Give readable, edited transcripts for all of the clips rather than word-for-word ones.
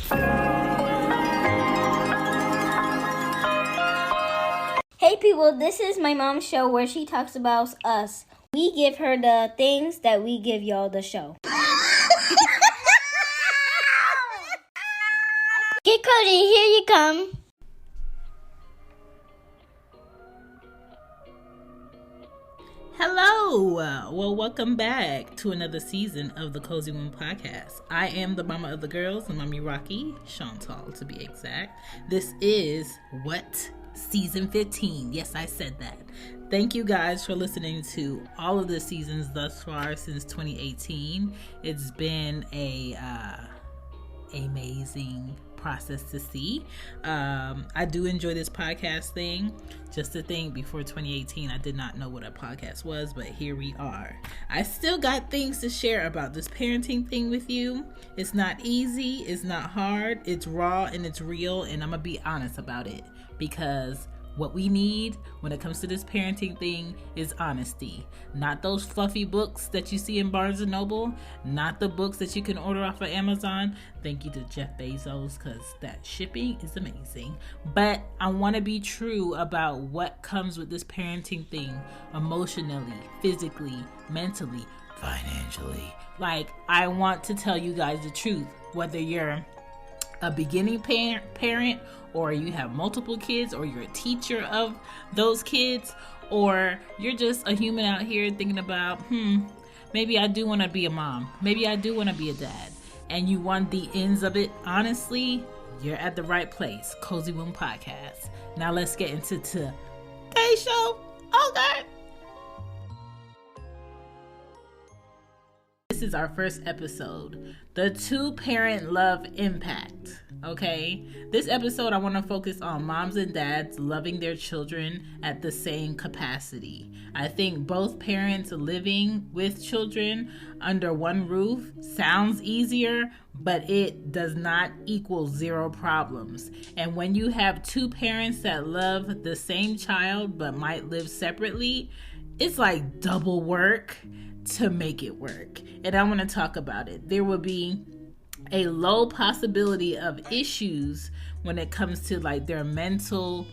Hey people, this is my mom's show where she talks about us. We give her the things that we give y'all the show. Get Cody, here you come. Hello! Well, welcome back to another season of the Cozy Womb Podcast. I am the mama of the girls, Mommy Rocky, Chantal to be exact. This is What? Season 15. Yes, I said that. Thank you guys for listening to all of the seasons thus far since 2018. It's been a amazing process to see. I do enjoy this podcast thing. Just to think, before 2018 I did not know what a podcast was, but here we are. I still got things to share about this parenting thing with you. It's not easy, it's not hard, it's raw and it's real, and I'm gonna be honest about it, because what we need when it comes to this parenting thing is honesty. Not those fluffy books that you see in Barnes & Noble. Not the books that you can order off of Amazon. Thank you to Jeff Bezos, because that shipping is amazing. But I want to be true about what comes with this parenting thing, emotionally, physically, mentally, financially. Like, I want to tell you guys the truth, whether you're a beginning parent, or you have multiple kids, or you're a teacher of those kids, or you're just a human out here thinking about, maybe I do want to be a mom, maybe I do want to be a dad, and you want the ends of it. Honestly, you're at the right place. Cozy Womb Podcast. Now let's get into today's show. Okay. This is our first episode, the two-parent love impact. Okay, this episode I want to focus on moms and dads loving their children at the same capacity. I think both parents living with children under one roof sounds easier, but it does not equal zero problems. And when you have two parents that love the same child but might live separately, it's like double work to make it work. And I want to talk about it. There will be a low possibility of issues when it comes to like their mental,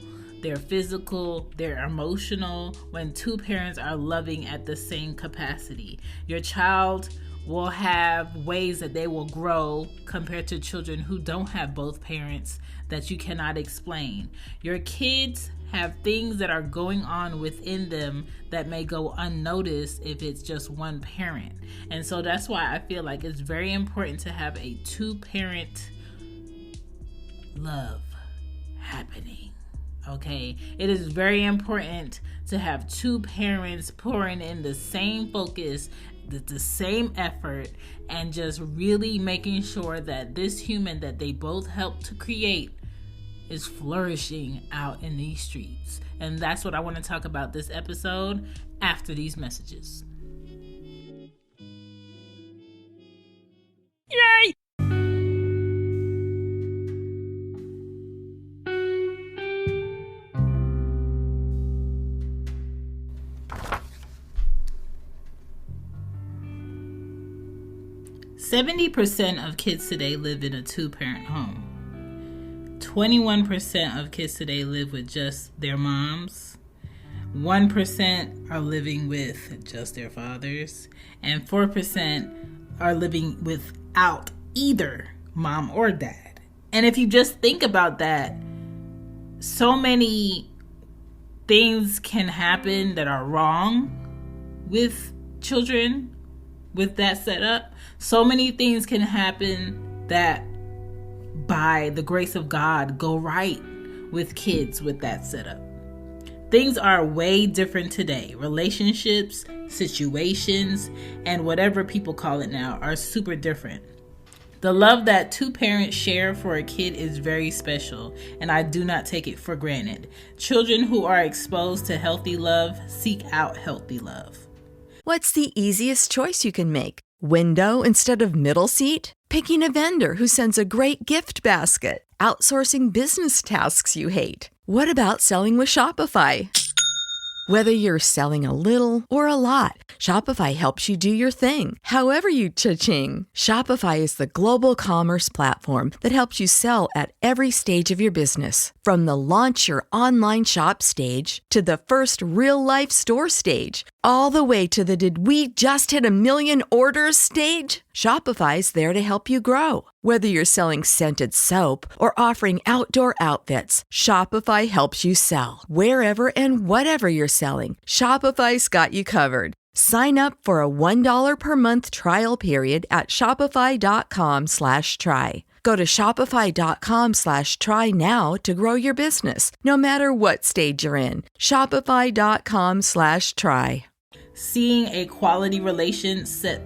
their physical, their emotional, when two parents are loving at the same capacity. Your child will have ways that they will grow compared to children who don't have both parents that you cannot explain. Your kids have things that are going on within them that may go unnoticed if it's just one parent. And so that's why I feel like it's very important to have a two-parent love happening. Okay, it is very important to have two parents pouring in the same focus, the same effort, and just really making sure that this human that they both helped to create is flourishing out in these streets. And that's what I want to talk about this episode after these messages. Yay! %70 of kids today live in a two-parent home. 21% of kids today live with just their moms. 1% are living with just their fathers. And 4% are living without either mom or dad. And if you just think about that, so many things can happen that are wrong with children with that setup. So many things can happen that, by the grace of God, go right with kids with that setup. Things are way different today. Relationships, situations, and whatever people call it now are super different. The love that two parents share for a kid is very special, and I do not take it for granted. Children who are exposed to healthy love seek out healthy love. What's the easiest choice you can make? Window instead of middle seat? Picking a vendor who sends a great gift basket? Outsourcing business tasks you hate? What about selling with Shopify? Whether you're selling a little or a lot, Shopify helps you do your thing, however you cha-ching. Shopify is the global commerce platform that helps you sell at every stage of your business. From the launch your online shop stage to the first real-life store stage, all the way to the did we just hit a million orders stage. Shopify's there to help you grow. Whether you're selling scented soap or offering outdoor outfits, Shopify helps you sell. Wherever and whatever you're selling, Shopify's got you covered. Sign up for a $1 per month trial period at shopify.com/try. Go to shopify.com/try now to grow your business, no matter what stage you're in. Shopify.com/try. Seeing a quality relationship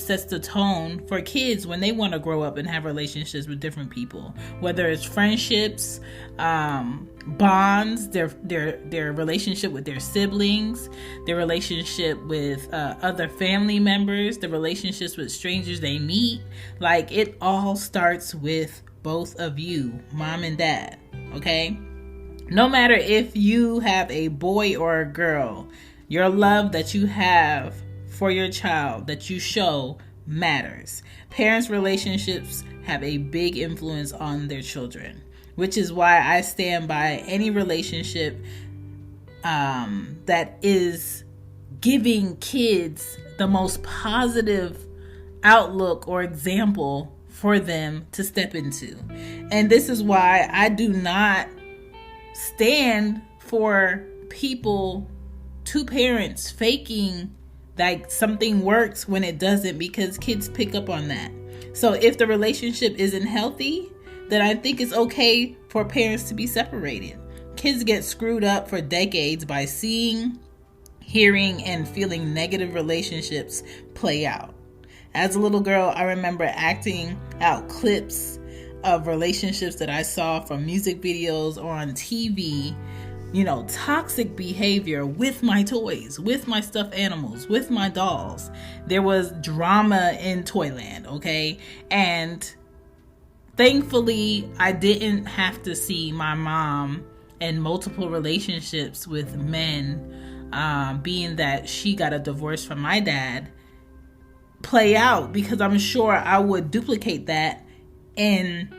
sets the tone for kids when they want to grow up and have relationships with different people, whether it's friendships, bonds, their relationship with their siblings, their relationship with other family members, the relationships with strangers they meet. Like, it all starts with both of you, mom and dad. Okay, no matter if you have a boy or a girl, your love that you have for your child, that you show, matters. Parents' relationships have a big influence on their children, which is why I stand by any relationship that is giving kids the most positive outlook or example for them to step into. And this is why I do not stand for people, two parents, faking like something works when it doesn't, because kids pick up on that. So if the relationship isn't healthy, then I think it's okay for parents to be separated. Kids get screwed up for decades by seeing, hearing, and feeling negative relationships play out. As a little girl, I remember acting out clips of relationships that I saw from music videos or on TV. Toxic behavior with my toys, with my stuffed animals, with my dolls. There was drama in Toyland, okay? And thankfully, I didn't have to see my mom in multiple relationships with men, being that she got a divorce from my dad, play out, because I'm sure I would duplicate that in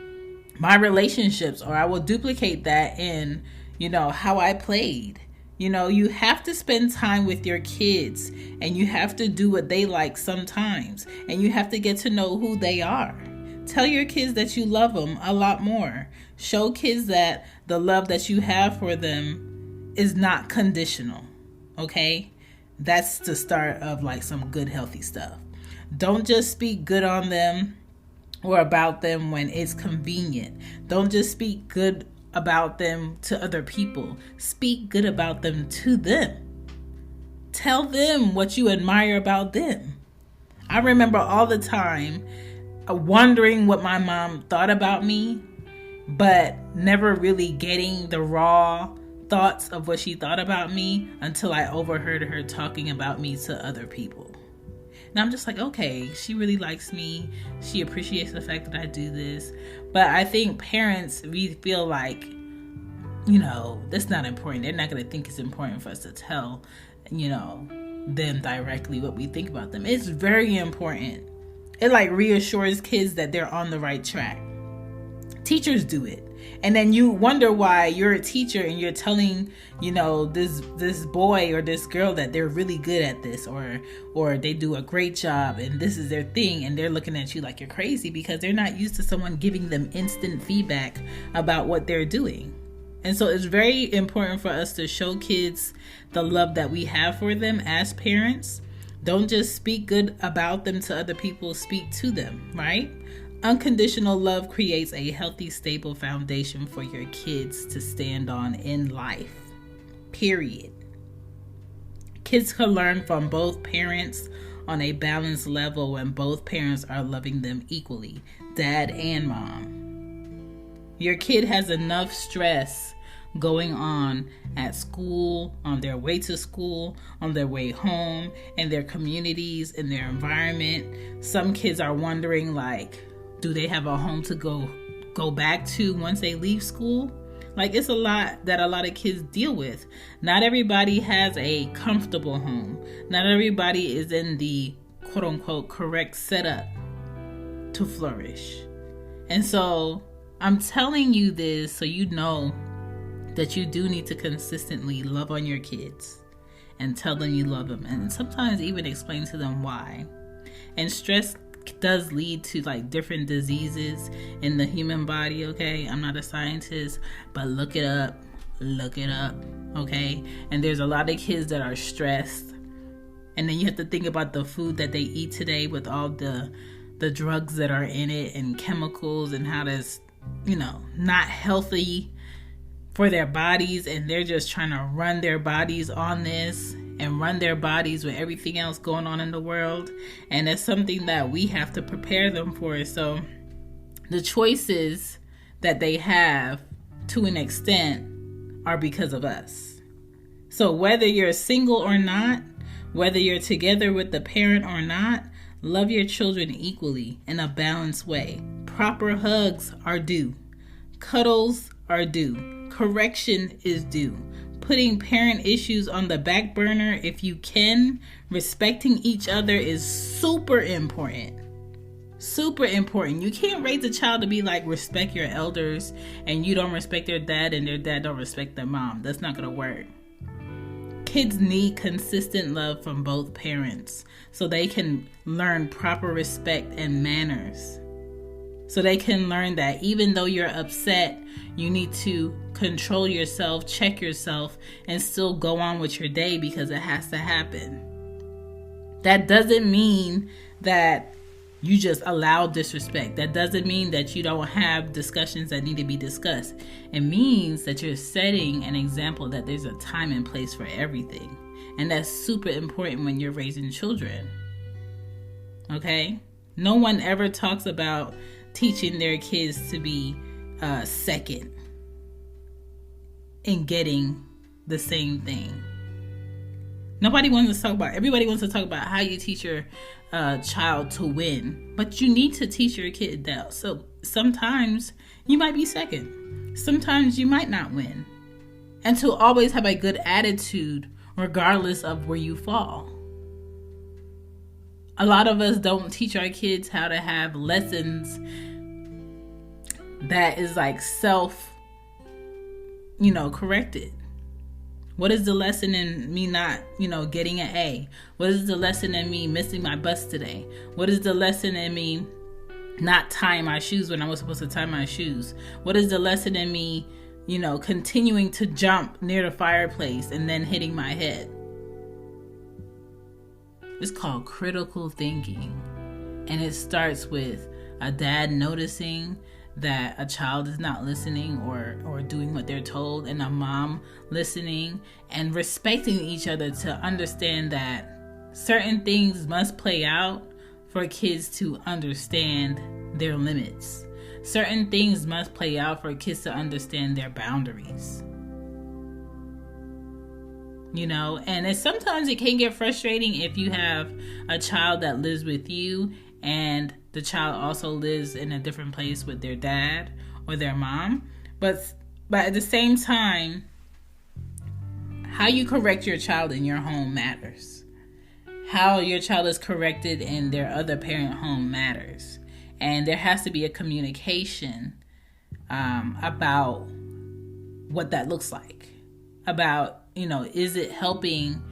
my relationships, or I will duplicate that in how I played. You have to spend time with your kids, and you have to do what they like sometimes, and you have to get to know who they are. Tell your kids that you love them a lot more. Show kids that the love that you have for them is not conditional, okay? That's the start of like some good, healthy stuff. Don't just speak good on them or about them when it's convenient. Don't just speak good about them to other people. Speak good about them to them. Tell them what you admire about them. I remember all the time wondering what my mom thought about me, but never really getting the raw thoughts of what she thought about me until I overheard her talking about me to other people. And I'm just like, okay, she really likes me. She appreciates the fact that I do this. But I think parents, we feel like, that's not important. They're not going to think it's important for us to tell, them directly what we think about them. It's very important. It reassures kids that they're on the right track. Teachers do it. And then you wonder why you're a teacher and you're telling, this boy or this girl that they're really good at this, or they do a great job and this is their thing, and they're looking at you like you're crazy because they're not used to someone giving them instant feedback about what they're doing. And so it's very important for us to show kids the love that we have for them as parents. Don't just speak good about them to other people, speak to them, right? Unconditional love creates a healthy, stable foundation for your kids to stand on in life. Period. Kids can learn from both parents on a balanced level when both parents are loving them equally, dad and mom. Your kid has enough stress going on at school, on their way to school, on their way home, in their communities, in their environment. Some kids are wondering, do they have a home to go back to once they leave school? Like, it's a lot that a lot of kids deal with. Not everybody has a comfortable home. Not everybody is in the quote unquote correct setup to flourish. And so I'm telling you this so you know that you do need to consistently love on your kids and tell them you love them, and sometimes even explain to them why. And stress does lead to like different diseases in the human body, okay? I'm not a scientist, but look it up, okay? And there's a lot of kids that are stressed, and then you have to think about the food that they eat today with all the drugs that are in it and chemicals, and how that's, not healthy for their bodies, and they're just trying to run their bodies on this and run their bodies with everything else going on in the world. And it's something that we have to prepare them for. So the choices that they have, to an extent, are because of us. So whether you're single or not, whether you're together with the parent or not, love your children equally in a balanced way. Proper hugs are due. Cuddles are due. Correction is due. Putting parent issues on the back burner if you can. Respecting each other is super important. Super important. You can't raise a child to be like, respect your elders, and you don't respect their dad and their dad don't respect their mom. That's not going to work. Kids need consistent love from both parents so they can learn proper respect and manners. So they can learn that even though you're upset, you need to control yourself, check yourself, and still go on with your day because it has to happen. That doesn't mean that you just allow disrespect. That doesn't mean that you don't have discussions that need to be discussed. It means that you're setting an example that there's a time and place for everything. And that's super important when you're raising children. Okay? No one ever talks about teaching their kids to be second in getting the same thing. Everybody wants to talk about how you teach your child to win, but you need to teach your kid that. So sometimes you might be second, sometimes you might not win, and to always have a good attitude regardless of where you fall. A lot of us don't teach our kids how to have lessons that is like corrected. What is the lesson in me not, getting an A? What is the lesson in me missing my bus today? What is the lesson in me not tying my shoes when I was supposed to tie my shoes? What is the lesson in me, continuing to jump near the fireplace and then hitting my head? It's called critical thinking. And it starts with a dad noticing that a child is not listening or doing what they're told, and a mom listening and respecting each other to understand that certain things must play out for kids to understand their limits. Certain things must play out for kids to understand their boundaries. And sometimes it can get frustrating if you have a child that lives with you and the child also lives in a different place with their dad or their mom. But at the same time, how you correct your child in your home matters. How your child is corrected in their other parent home matters. And there has to be a communication about what that looks like. About, is it helping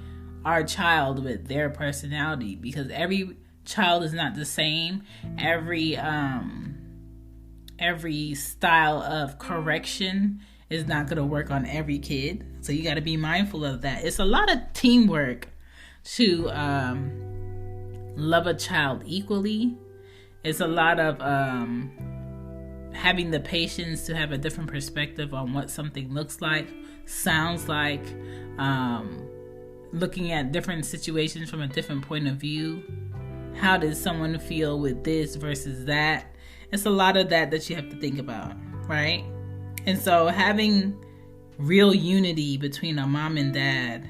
our child with their personality? Because every child is not the same. Every style of correction is not going to work on every kid. So you got to be mindful of that. It's a lot of teamwork to love a child equally. It's a lot of having the patience to have a different perspective on what something looks like, sounds like, looking at different situations from a different point of view. How does someone feel with this versus that? It's a lot of that you have to think about, right? And so having real unity between a mom and dad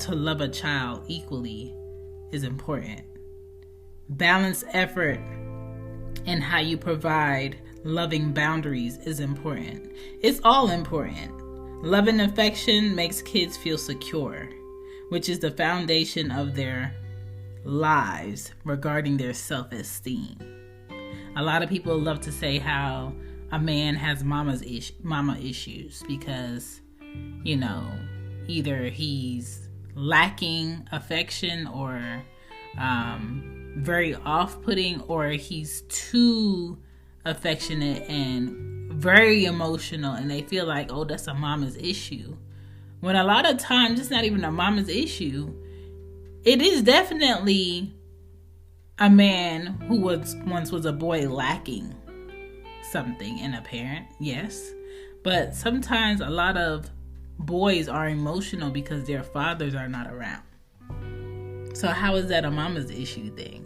to love a child equally is important. Balance effort in how you provide loving boundaries is important. It's all important. Love and affection makes kids feel secure, which is the foundation of their lives regarding their self-esteem. A lot of people love to say how a man has mama issues because, either he's lacking affection or very off-putting, or he's too affectionate and very emotional, and they feel like, oh, that's a mama's issue. When a lot of times it's not even a mama's issue. It is definitely a man who once was a boy lacking something in a parent, yes. But sometimes a lot of boys are emotional because their fathers are not around. So how is that a mama's issue thing?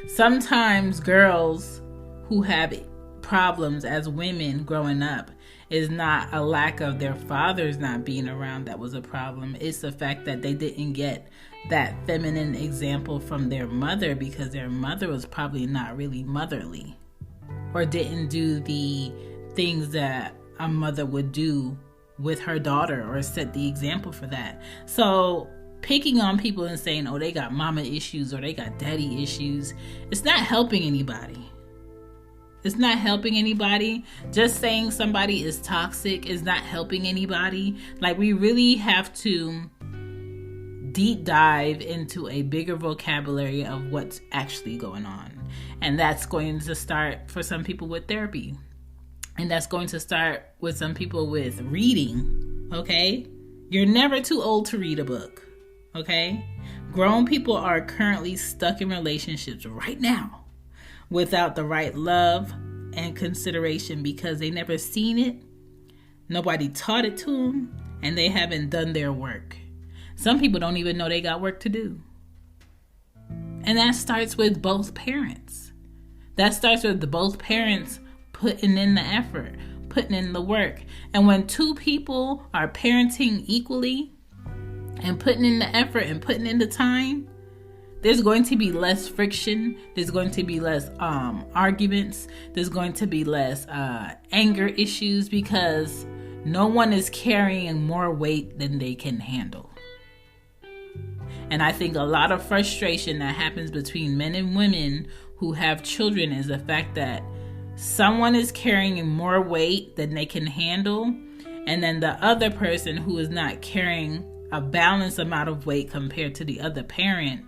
Sometimes girls who have problems as women growing up is not a lack of their fathers not being around that was a problem. It's the fact that they didn't get that feminine example from their mother because their mother was probably not really motherly or didn't do the things that a mother would do with her daughter or set the example for that. So picking on people and saying, oh, they got mama issues or they got daddy issues, it's not helping anybody. It's not helping anybody. Just saying somebody is toxic is not helping anybody. Like, we really have to deep dive into a bigger vocabulary of what's actually going on. And that's going to start for some people with therapy. And that's going to start with some people with reading, okay? You're never too old to read a book, okay? Grown people are currently stuck in relationships right now without the right love and consideration because they never seen it, nobody taught it to them, and they haven't done their work. Some people don't even know they got work to do. And that starts with both parents. That starts with both parents putting in the effort, putting in the work. And when two people are parenting equally and putting in the effort and putting in the time, there's going to be less friction. There's going to be less arguments. There's going to be less anger issues because no one is carrying more weight than they can handle. And I think a lot of frustration that happens between men and women who have children is the fact that someone is carrying more weight than they can handle, and then the other person who is not carrying a balanced amount of weight compared to the other parent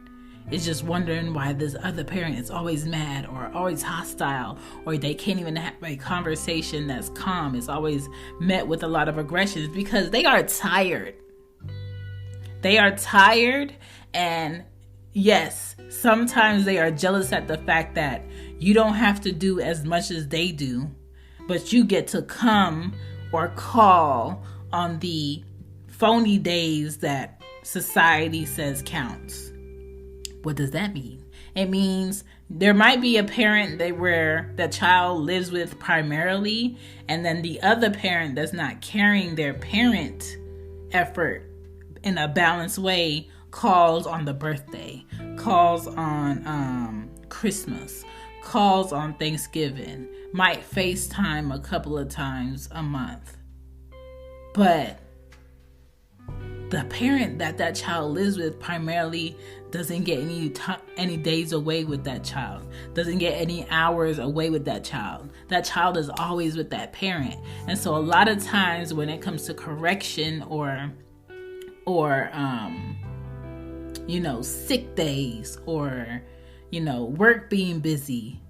is just wondering why this other parent is always mad or always hostile, or they can't even have a conversation that's calm. It's always met with a lot of aggressions because they are tired. They are tired, and yes, sometimes they are jealous at the fact that you don't have to do as much as they do, but you get to come or call on the phony days that society says counts. What does that mean? It means there might be a parent where the child lives with primarily, and then the other parent that's not carrying their parent effort in a balanced way calls on the birthday, calls on Christmas, calls on Thanksgiving, might FaceTime a couple of times a month. But the parent that child lives with primarily doesn't get any days away with that child, doesn't get any hours away with that child. That child is always with that parent. And so a lot of times when it comes to correction or sick days or work being busy,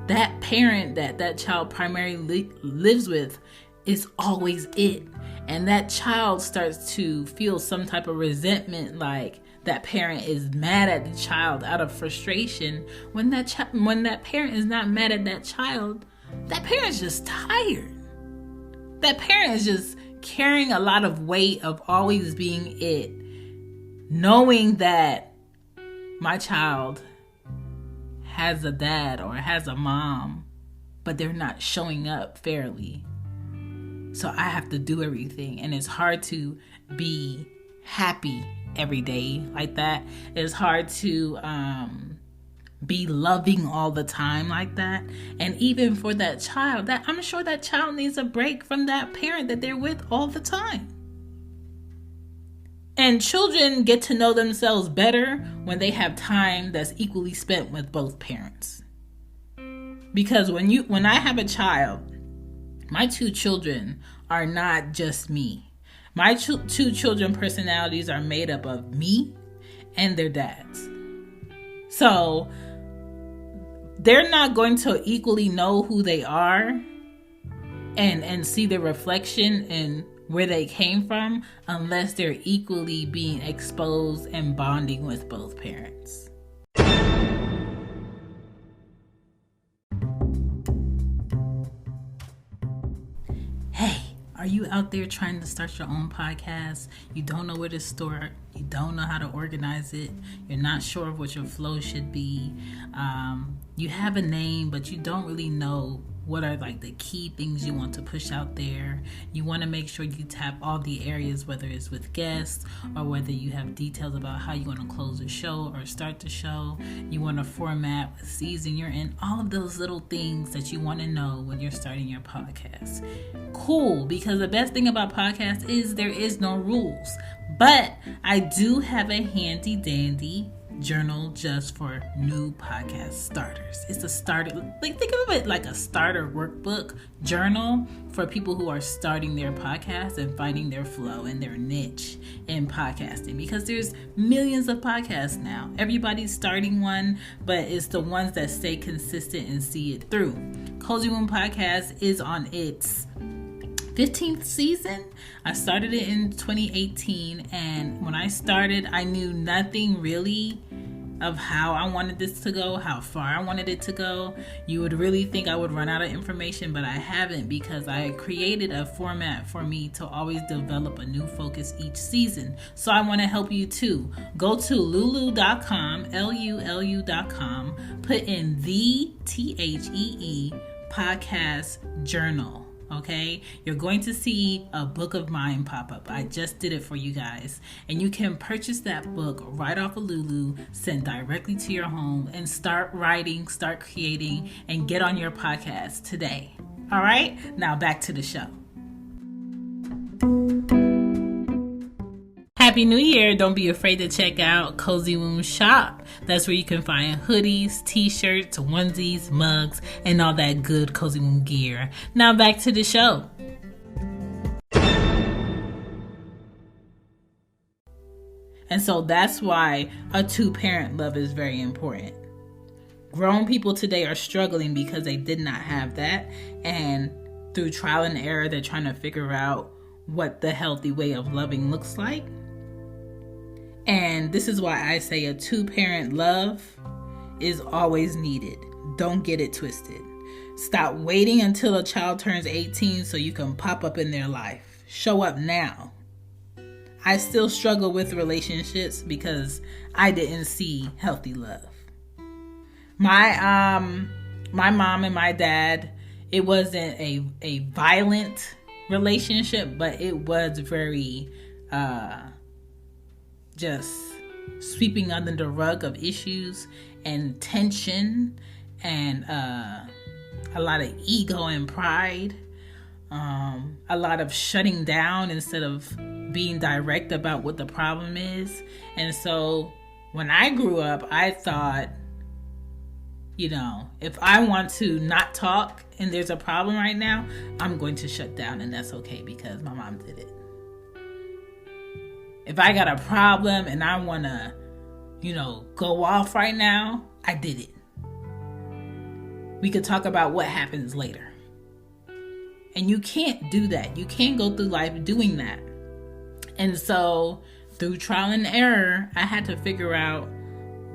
that parent that child primarily lives with is always it. And that child starts to feel some type of resentment, like that parent is mad at the child out of frustration. When that parent is not mad at that child, that parent's just tired. That parent is just carrying a lot of weight of always being it, knowing that my child has a dad or has a mom, but they're not showing up fairly. So I have to do everything. And it's hard to be happy every day like that. It's hard to be loving all the time like that. And even for that child, that I'm sure that child needs a break from that parent that they're with all the time. And children get to know themselves better when they have time that's equally spent with both parents. Because when I have a child, my two children are not just me. My two children personalities are made up of me and their dads. So they're not going to equally know who they are and see the reflection in where they came from unless they're equally being exposed and bonding with both parents. Are you out there trying to start your own podcast? You don't know where to start. You don't know how to organize it. You're not sure of what your flow should be. You have a name, but you don't really know what are like the key things you want to push out there. You want to make sure you tap all the areas, whether it's with guests or whether you have details about how you want to close the show or start the show. You want to format what season you're in. All of those little things that you want to know when you're starting your podcast. Cool, because the best thing about podcasts is there is no rules. But I do have a handy dandy journal just for new podcast starters. It's a starter, like think of it like a starter workbook journal for people who are starting their podcast and finding their flow and their niche in podcasting, because there's millions of podcasts now. Everybody's starting one, but it's the ones that stay consistent and see it through. Cozy Womb Podcast is on its 15th season. I started it in 2018, and when I started, I knew nothing really of how I wanted this to go, how far I wanted it to go. You would really think I would run out of information, but I haven't, because I created a format for me to always develop a new focus each season. So I want to help you too. Go to lulu.com, LULU.com, put in the THEE podcast journal. Okay, you're going to see a book of mine pop up. I just did it for you guys, and you can purchase that book right off of Lulu, send directly to your home, and start writing, start creating, and get on your podcast today. All right, now back to the show. Happy New Year. Don't be afraid to check out Cozy Womb Shop. That's where you can find hoodies, t-shirts, onesies, mugs, and all that good Cozy Womb gear. Now back to the show. And so that's why a two-parent love is very important. Grown people today are struggling because they did not have that. And through trial and error, they're trying to figure out what the healthy way of loving looks like. And this is why I say a two-parent love is always needed. Don't get it twisted. Stop waiting until a child turns 18 so you can pop up in their life. Show up now. I still struggle with relationships because I didn't see healthy love. My mom and my dad, it wasn't a violent relationship, but it was very just sweeping under the rug of issues and tension and a lot of ego and pride, a lot of shutting down instead of being direct about what the problem is. And so when I grew up, I thought, if I want to not talk and there's a problem right now, I'm going to shut down, and that's okay because my mom did it. If I got a problem and I want to, go off right now, I did it. We could talk about what happens later. And you can't do that. You can't go through life doing that. And so through trial and error, I had to figure out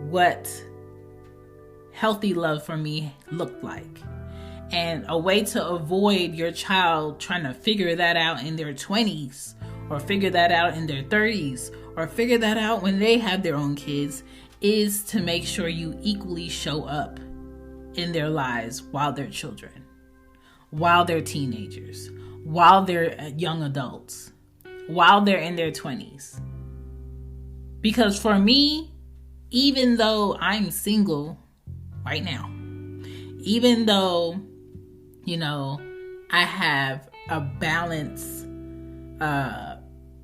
what healthy love for me looked like. And a way to avoid your child trying to figure that out in their 20s or figure that out in their 30s or figure that out when they have their own kids is to make sure you equally show up in their lives while they're children, while they're teenagers, while they're young adults, while they're in their 20s. Because for me, even though I'm single right now. Even though, I have a balanced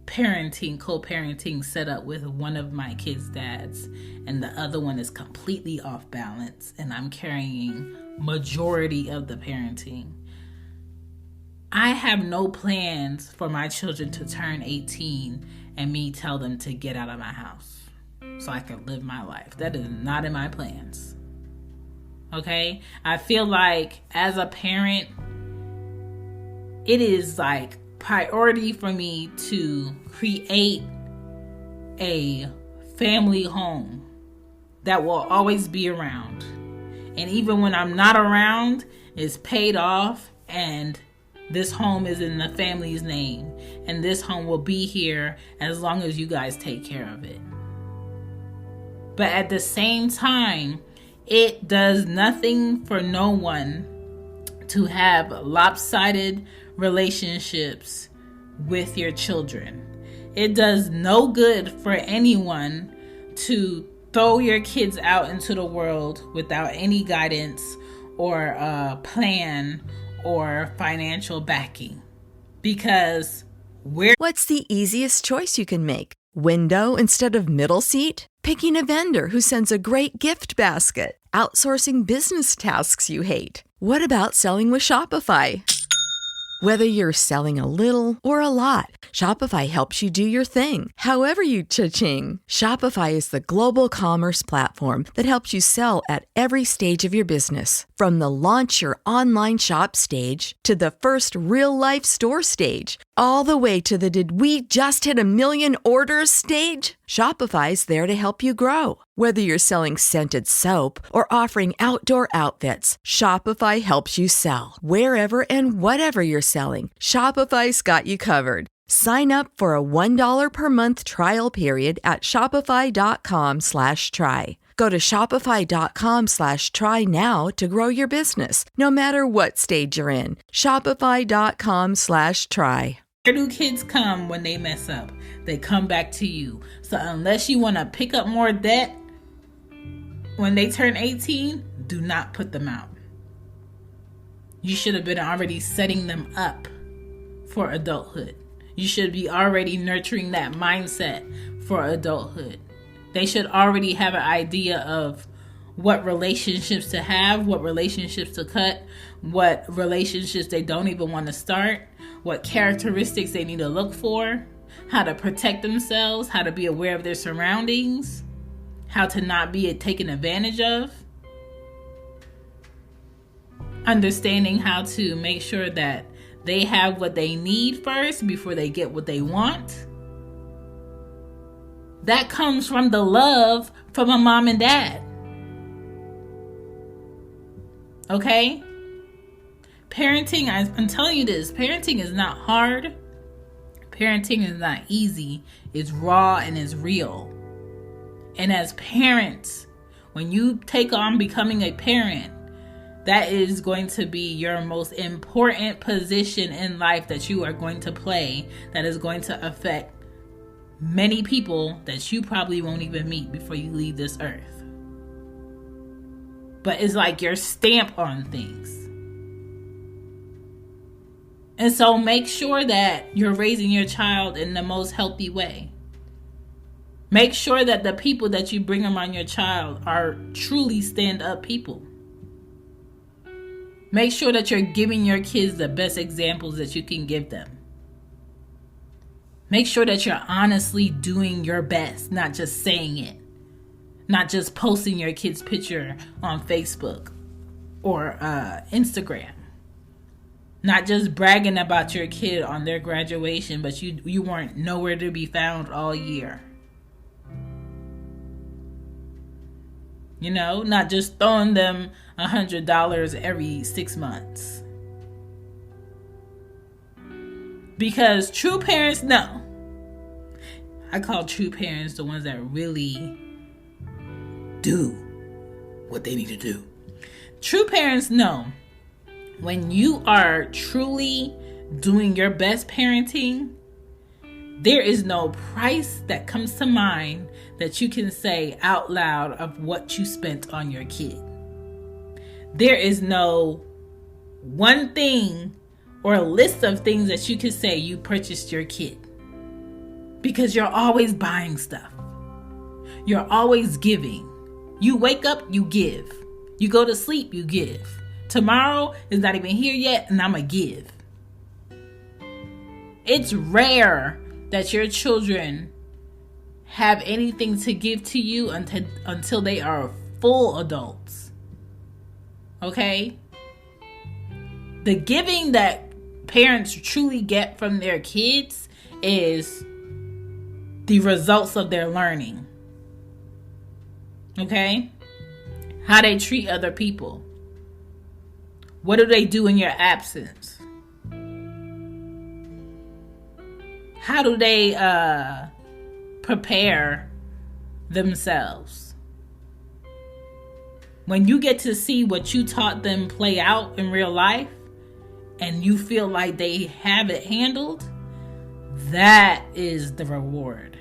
co-parenting set up with one of my kids' dads, and the other one is completely off balance, and I'm carrying majority of the parenting. I have no plans for my children to turn 18 and me tell them to get out of my house so I can live my life. That is not in my plans. Okay? I feel like as a parent, it is like priority for me to create a family home that will always be around. And even when I'm not around, it's paid off, and this home is in the family's name, and this home will be here as long as you guys take care of it. But at the same time, it does nothing for no one to have lopsided relationships with your children. It does no good for anyone to throw your kids out into the world without any guidance or a plan or financial backing. Because What's the easiest choice you can make? Window instead of middle seat? Picking a vendor who sends a great gift basket? Outsourcing business tasks you hate? What about selling with Shopify? Whether you're selling a little or a lot, Shopify helps you do your thing, however you cha-ching. Shopify is the global commerce platform that helps you sell at every stage of your business. From the launch your online shop stage to the first real-life store stage, all the way to the did we just hit 1 million orders stage. Shopify's there to help you grow. Whether you're selling scented soap or offering outdoor outfits, Shopify helps you sell. Wherever and whatever you're selling, Shopify's got you covered. Sign up for a $1 per month trial period at shopify.com/try. Go to shopify.com/try now to grow your business, no matter what stage you're in. Shopify.com/try. where do kids come when they mess up? They come back to you. So unless you want to pick up more debt when they turn 18, do not put them out. You should have been already setting them up for adulthood. You should be already nurturing that mindset for adulthood. They should already have an idea of what relationships to have, what relationships to cut, what relationships they don't even want to start, what characteristics they need to look for, how to protect themselves, how to be aware of their surroundings, how to not be taken advantage of, understanding how to make sure that they have what they need first before they get what they want. That comes from the love from a mom and dad. Okay? Parenting, I'm telling you this, parenting is not hard. Parenting is not easy. It's raw and it's real. And as parents, when you take on becoming a parent, that is going to be your most important position in life that you are going to play, that is going to affect many people that you probably won't even meet before you leave this earth. But it's like your stamp on things. And so make sure that you're raising your child in the most healthy way. Make sure that the people that you bring around your child are truly stand-up people. Make sure that you're giving your kids the best examples that you can give them. Make sure that you're honestly doing your best, not just saying it. Not just posting your kid's picture on Facebook or Instagram. Not just bragging about your kid on their graduation, but you weren't nowhere to be found all year. You know, not just throwing them $100 every 6 months. Because true parents know. I call true parents the ones that really do what they need to do. True parents know when you are truly doing your best parenting, there is no price that comes to mind that you can say out loud of what you spent on your kid. there is no one thing or a list of things that you could say you purchased your kid, because you're always buying stuff. You're always giving. You wake up, you give. You go to sleep, you give. Tomorrow is not even here yet, and I'm going to give. It's rare that your children have anything to give to you until they are full adults. Okay? The giving that parents truly get from their kids is the results of their learning. Okay? How they treat other people. What do they do in your absence? How do they prepare themselves? When you get to see what you taught them play out in real life, and you feel like they have it handled, that is the reward.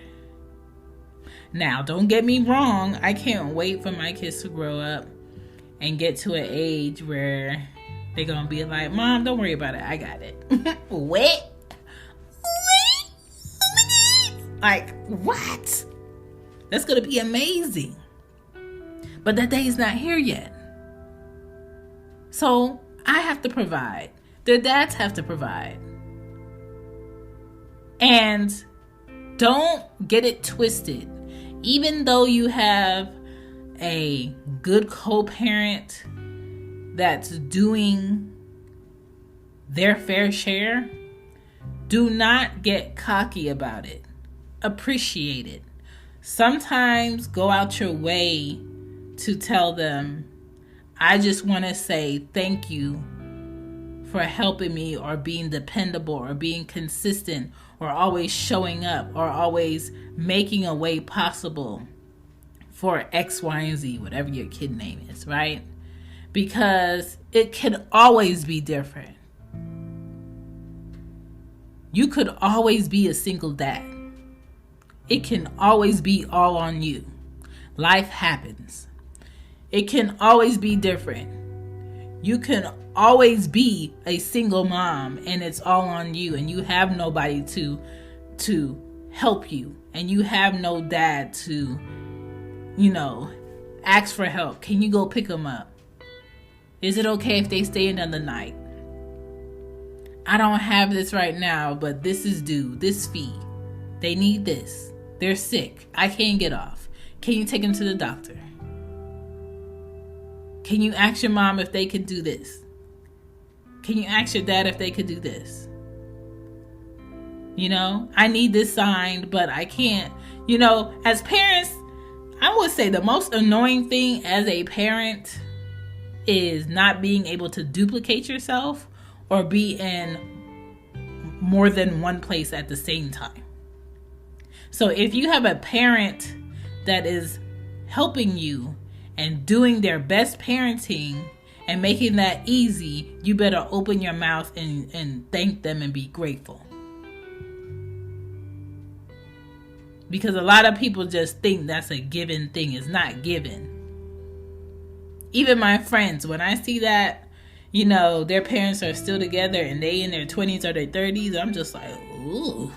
Now, don't get me wrong. I can't wait for my kids to grow up and get to an age where they're going to be like, Mom, don't worry about it. I got it. Wait. Like, what? That's going to be amazing. But that day is not here yet. So I have to provide. Their dads have to provide. And don't get it twisted. Even though you have a good co-parent that's doing their fair share, do not get cocky about it. Appreciate it. Sometimes go out your way to tell them, I just want to say thank you for helping me, or being dependable, or being consistent, or always showing up, or always making a way possible for X, Y, and Z, whatever your kid name is, right? Because it can always be different. You could always be a single dad. It can always be all on you. Life happens. It can always be different. You can always be a single mom, and it's all on you, and you have nobody to help you, and you have no dad to, ask for help. Can you go pick them up? Is it okay if they stay another night? I don't have this right now, but this is due, this fee. They need this. They're sick. I can't get off. Can you take them to the doctor? Can you ask your mom if they could do this? Can you ask your dad if they could do this? I need this signed, but I can't. As parents, I would say the most annoying thing as a parent is not being able to duplicate yourself or be in more than one place at the same time. So if you have a parent that is helping you and doing their best parenting and making that easy, you better open your mouth and thank them and be grateful. Because a lot of people just think that's a given thing. It's not given. Even my friends, when I see that, their parents are still together and they in their 20s or their 30s, I'm just like, ooh,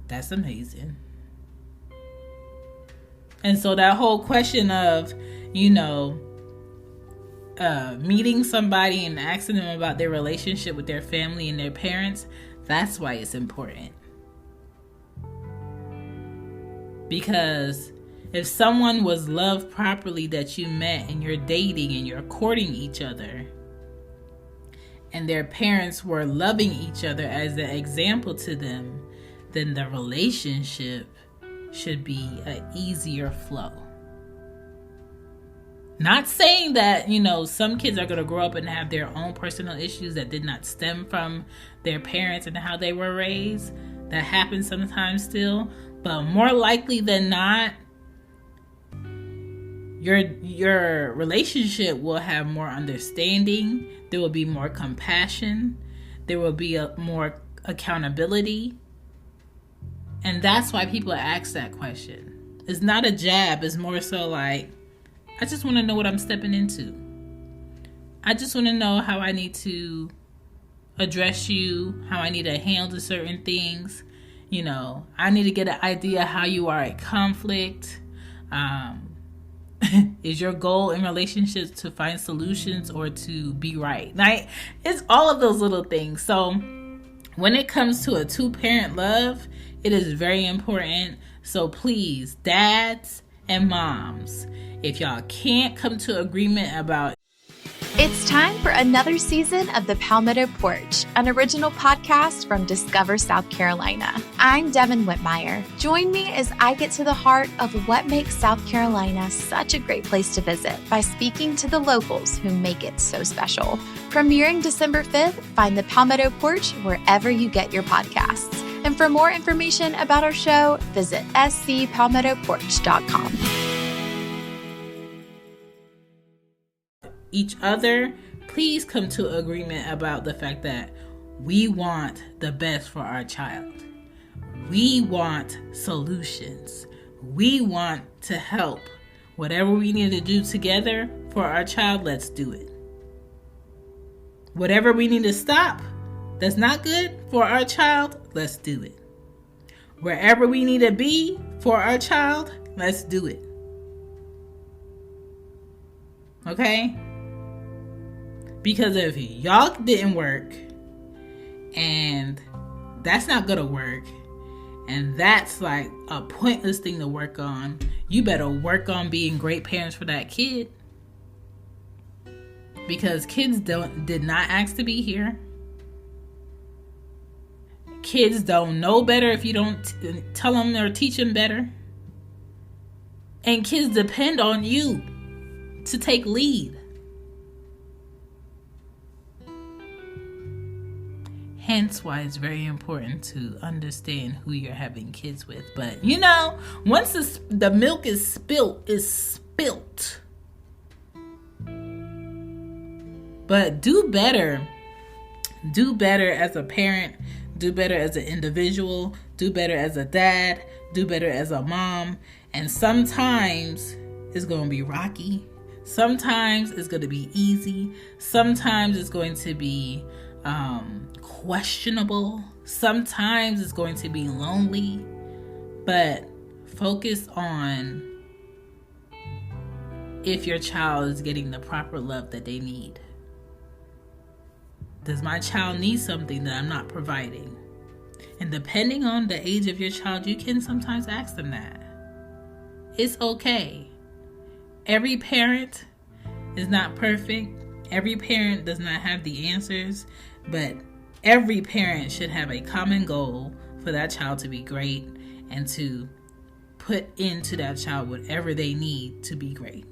that's amazing. And so that whole question of, meeting somebody and asking them about their relationship with their family and their parents, that's why it's important. Because if someone was loved properly that you met and you're dating and you're courting each other, and their parents were loving each other as an example to them, then the relationship should be an easier flow. Not saying that, some kids are going to grow up and have their own personal issues that did not stem from their parents and how they were raised. That happens sometimes still. But more likely than not, your relationship will have more understanding. There will be more compassion. There will be more accountability. And that's why people ask that question. It's not a jab. It's more so like, I just want to know what I'm stepping into. I just want to know how I need to address you, how I need to handle certain things. You know, I need to get an idea how you are at conflict. Is your goal in relationships to find solutions or to be right? Like, it's all of those little things. So when it comes to a two-parent love, it is very important. So please, dads and moms, if y'all can't come to agreement about It's time for another season of the Palmetto Porch, an original podcast from Discover South Carolina. I'm Devin Whitmire. Join me as I get to the heart of what makes South Carolina such a great place to visit by speaking to the locals who make it so special. Premiering December 5th, find the Palmetto Porch wherever you get your podcasts. And for more information about our show, visit scpalmettoporch.com. each other, please come to agreement about the fact that we want the best for our child. We want solutions. We want to help. Whatever we need to do together for our child, let's do it. Whatever we need to stop that's not good for our child, let's do it. Wherever we need to be for our child, let's do it. Okay? Because if y'all didn't work, and that's not gonna work, and that's like a pointless thing to work on, you better work on being great parents for that kid. Because kids did not ask to be here. Kids don't know better if you don't tell them or teach them better. And kids depend on you to take lead. Hence why it's very important to understand who you're having kids with. But you know, once the milk is spilt, it's spilt. But do better. Do better as a parent. Do better as an individual. Do better as a dad. Do better as a mom. And sometimes it's going to be rocky. Sometimes it's going to be easy. Sometimes it's going to be questionable. Sometimes it's going to be lonely. But focus on if your child is getting the proper love that they need. Does my child need something that I'm not providing? And depending on the age of your child, you can sometimes ask them that. It's okay. Every parent is not perfect. Every parent does not have the answers, but every parent should have a common goal for that child to be great and to put into that child whatever they need to be great.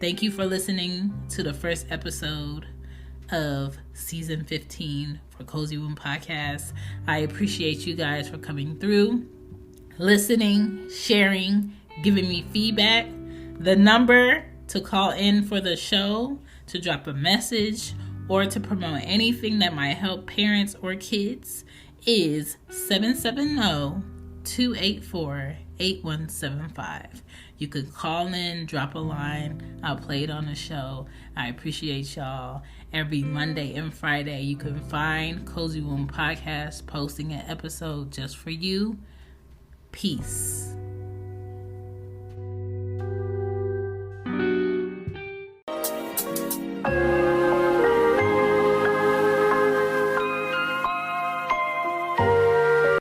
Thank you for listening to the first episode of season 15 for Cozy Womb Podcast. I appreciate you guys for coming through, listening, sharing, giving me feedback. The number to call in for the show, to drop a message, or to promote anything that might help parents or kids is 770-284-8175. You could call in, drop a line. I'll play it on the show. I appreciate y'all. Every Monday and Friday, you can find Cozy Womb Podcast posting an episode just for you. Peace.